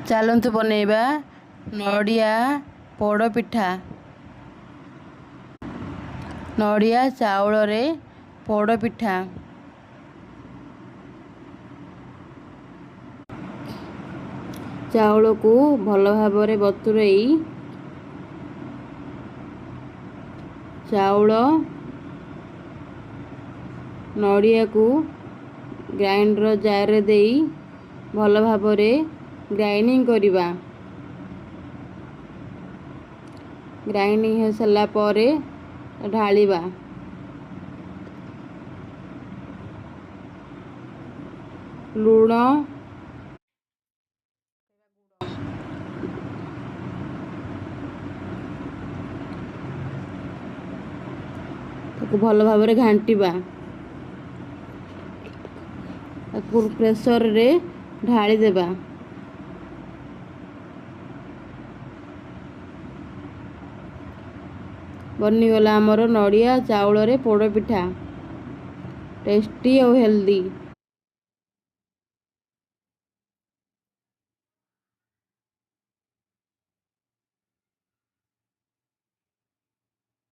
ଚାଲନ୍ତୁ ବନେଇବା ନଡ଼ିଆ ପୋଡ଼ପିଠା। ନଡ଼ିଆ ଚାଉଳରେ ପୋଡ଼ପିଠା। ଚାଉଳକୁ ଭଲ ଭାବରେ ବତୁରେଇ ଚାଉଳ ନଡ଼ିଆକୁ ଗ୍ରାଇଣ୍ଡର ଜାରରେ ଦେଇ ଭଲ ଭାବରେ ଗ୍ରାଇଣ୍ଡିଂ କରିବା। ଗ୍ରାଇଣ୍ଡିଂ ହୋଇସାରିଲା ପରେ ଢାଳିବା। ଲୁଣ ତାକୁ ଭଲ ଭାବରେ ଘାଣ୍ଟିବା। ତାକୁ ପ୍ରେସରରେ ଢାଳି ଦେବା। ବନିଗଲା ଆମର ନଡ଼ିଆ ଚାଉଳରେ ପୋଡ଼ପିଠା, ଟେଷ୍ଟି ଆଉ ହେଲ୍ଦି।